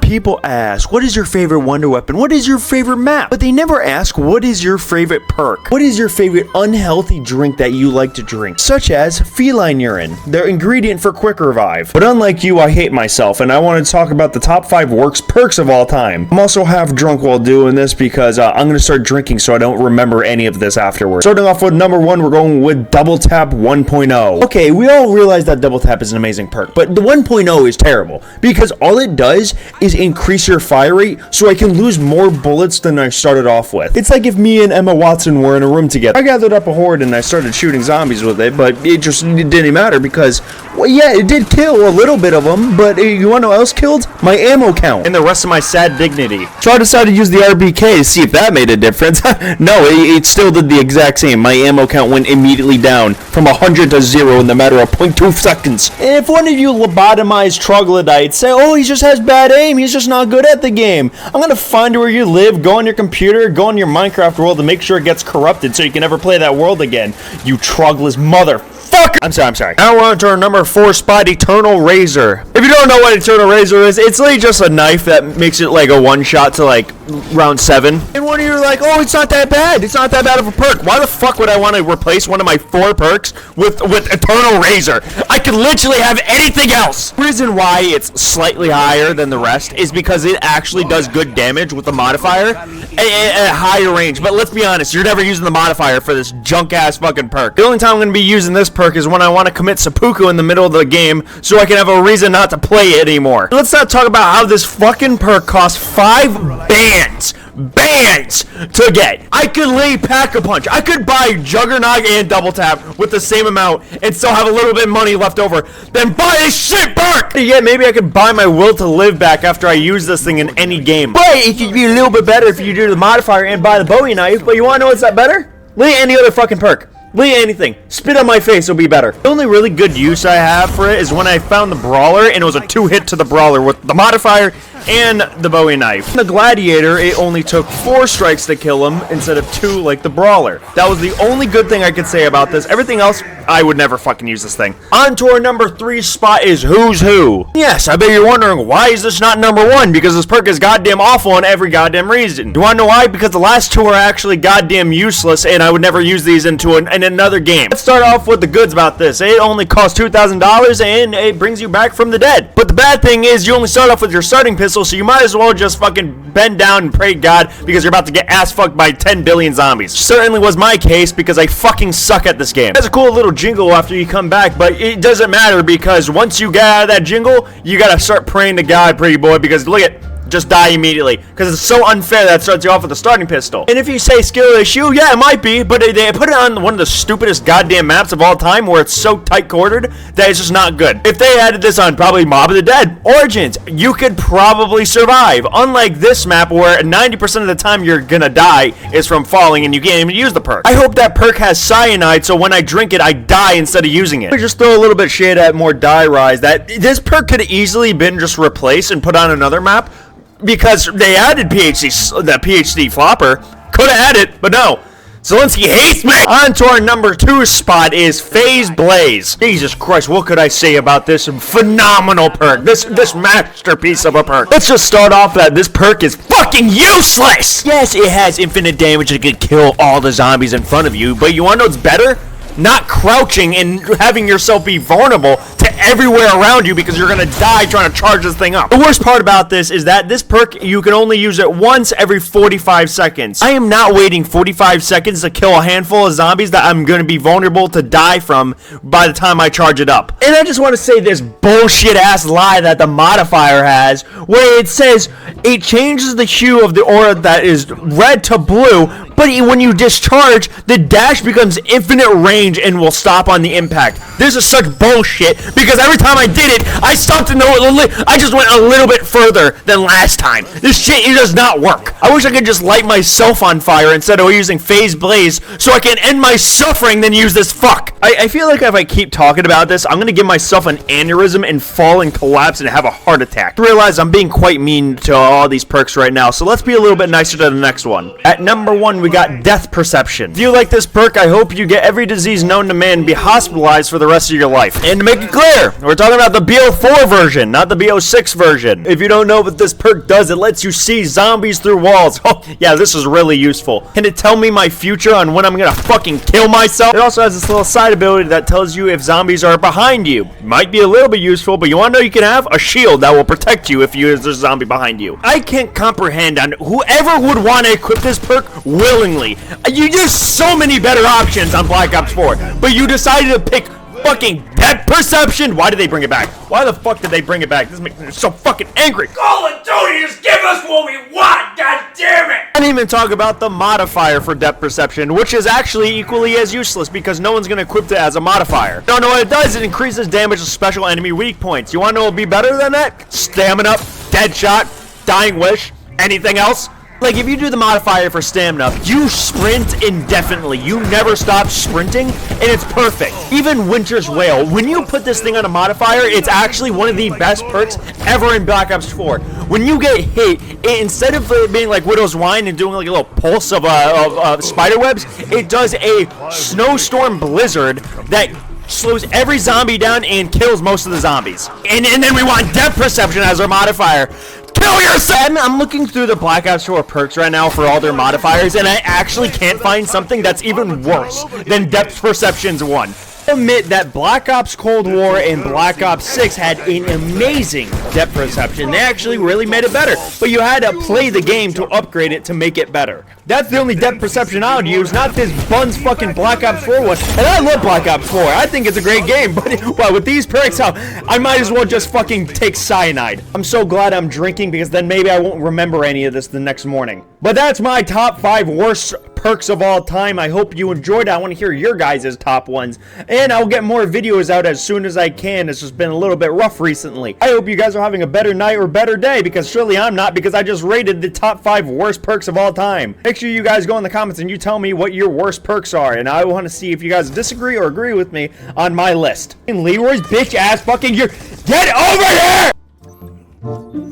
people ask, what is your favorite wonder weapon? What is your favorite map? But they never ask, what is your favorite perk? What is your favorite unhealthy drink that you like to drink? Such as feline urine, their ingredient for quick revive. But unlike you, I hate myself, and I want to talk about the top 5 perks of all time. I'm also half drunk while doing this because I'm going to start drinking so I don't remember any of this afterwards. Starting off with number 1, we're going with Double Tap 1.0. Okay, we all realize that Double Tap is an amazing perk, but the 1.0 is terrible because all it does is increase your fire rate so I can lose more bullets than I started off with. It's like if me and Emma Watson were in a room together. I gathered up a horde and I started shooting zombies with it, but it didn't matter because, well, yeah, it did kill a little bit of them, but you want to know what else killed? My ammo count and the rest of my sad dignity. So I decided to use the RBK to see if that made a difference. No, it still did the exact same. My ammo count went immediately down from 100 to 0 in the matter of 0.2 seconds. And if one of you lobotomized troglodytes say, oh, he just has bad aim, he's just not good at the game, I'm going to find where you live, go on your computer, go on your Minecraft world and make sure it gets corrupted so you can never play that world again. You trogless mother. Fuck! I'm sorry. Now we're on to our number 4 spot, Eternal Razor. If you don't know what Eternal Razor is, it's literally just a knife that makes it like a one-shot to like round 7. And one of you are like, oh, it's not that bad. It's not that bad of a perk. Why the fuck would I want to replace one of my 4 perks with Eternal Razor? I could literally have anything else. The reason why it's slightly higher than the rest is because it actually does good damage with the modifier at a higher range. But let's be honest, you're never using the modifier for this junk-ass fucking perk. The only time I'm going to be using this perk is when I want to commit seppuku in the middle of the game so I can have a reason not to play it anymore. Let's not talk about how this fucking perk costs 5 bands to get. I could lay Pack-a-Punch. I could buy Juggernog and Double Tap with the same amount and still have a little bit of money left over. Then buy this shit perk! Yeah, maybe I could buy my will to live back after I use this thing in any game. But it could be a little bit better if you do the modifier and buy the Bowie knife. But you want to know what's that better? Lay any other fucking perk. Lay anything. Spit on my face, it'll be better. The only really good use I have for it is when I found the Brawler, and it was a 2-hit to the Brawler with the modifier and the Bowie knife. The Gladiator, it only took 4 strikes to kill him instead of 2 like the Brawler. That was the only good thing I could say about this. Everything else, I would never fucking use this thing. On to our number 3 spot is Who's Who. Yes, I bet you're wondering, why is this not number 1? Because this perk is goddamn awful on every goddamn reason. You wanna know why? Because the last 2 are actually goddamn useless, and I would never use these into in another game. Let's start off with the goods about this. It only costs $2,000, and it brings you back from the dead. But the bad thing is, you only start off with your starting pistol, so you might as well just fucking bend down and pray God because you're about to get ass fucked by 10 billion zombies. Certainly was my case because I fucking suck at this game. It has a cool little jingle after you come back, but it doesn't matter because once you get out of that jingle, you gotta start praying to God, pretty boy, because look at just die immediately because it's so unfair that it starts you off with a starting pistol. And if you say skill issue, yeah, it might be, but they put it on one of the stupidest goddamn maps of all time where it's so tight quartered that it's just not good. If they added this on probably Mob of the Dead, Origins, you could probably survive. Unlike this map where 90% of the time you're gonna die is from falling and you can't even use the perk. I hope that perk has cyanide so when I drink it I die instead of using it. I just throw a little bit shade at more die rise that this perk could have easily been just replaced and put on another map. Because they added the PhD flopper. Could have added, but no. Zelensky hates me! On to our number 2 spot is Faze Blaze. Jesus Christ, what could I say about this phenomenal perk? This masterpiece of a perk. Let's just start off that this perk is fucking useless! Yes, it has infinite damage and can kill all the zombies in front of you, but you wanna know what's better? Not crouching and having yourself be vulnerable to everywhere around you because you're gonna die trying to charge this thing up. The worst part about this is that this perk, you can only use it once every 45 seconds. I am not waiting 45 seconds to kill a handful of zombies that I'm gonna be vulnerable to die from by the time I charge it up. And I just want to say this bullshit ass lie that the modifier has, where it says it changes the hue of the aura that is red to blue, but when you discharge, the dash becomes infinite range and will stop on the impact. This is such bullshit because every time I did it, I stopped and I just went a little bit further than last time. This shit, it does not work. I wish I could just light myself on fire instead of using Faze Blaze so I can end my suffering than use this fuck. I feel like if I keep talking about this, I'm gonna give myself an aneurysm and fall and collapse and have a heart attack. I realize I'm being quite mean to all these perks right now, so let's be a little bit nicer to the next one. At number 1, we we got death perception. If you like this perk, I hope you get every disease known to man and be hospitalized for the rest of your life. And to make it clear, we're talking about the BO4 version, not the BO6 version. If you don't know what this perk does, it lets you see zombies through walls. Oh, yeah, this is really useful. Can it tell me my future on when I'm gonna fucking kill myself? It also has this little side ability that tells you if zombies are behind you. Might be a little bit useful, but you wanna know you can have a shield that will protect you if there's a zombie behind you. I can't comprehend on whoever would want to equip this perk willingly. You use so many better options on Black Ops 4, but you decided to pick fucking depth perception. Why did they bring it back? Why the fuck did they bring it back? This makes me so fucking angry. Call of Duty, just give us what we want, god damn it! I didn't even talk about the modifier for depth perception, which is actually equally as useless because no one's gonna equip it as a modifier. Don't know what it does. It increases damage to special enemy weak points. You wanna know what would be better than that? Stamina, dead shot, dying wish, anything else? Like, if you do the modifier for stamina, you sprint indefinitely. You never stop sprinting, and it's perfect. Even Winter's Wail, when you put this thing on a modifier, it's actually one of the best perks ever in Black Ops 4. When you get hit, instead of it being like Widow's Wine and doing like a little pulse of spider webs, it does a snowstorm blizzard that slows every zombie down and kills most of the zombies. And then we want depth perception as our modifier. Kill yourself! I'm looking through the Black Ops 4 perks right now for all their modifiers, and I actually can't find something that's even worse than depth perception's one. Admit that Black Ops Cold War and Black Ops 6 had an amazing depth perception. They actually really made it better, but you had to play the game to upgrade it to make it better. That's the only depth perception I would use, not this Buns fucking Black Ops 4 one. And I love Black Ops 4. I think it's a great game, but well, with these perks out, I might as well just fucking take cyanide. I'm so glad I'm drinking because then maybe I won't remember any of this the next morning. But that's my top 5 worst perks of all time. I hope you enjoyed it. I want to hear your guys' top ones. And I'll get more videos out as soon as I can. It's just been a little bit rough recently. I hope you guys are having a better night or better day, because surely I'm not, because I just rated the top 5 worst perks of all time. Make sure you guys go in the comments and you tell me what your worst perks are, and I want to see if you guys disagree or agree with me on my list. And Leroy's bitch ass fucking get over here!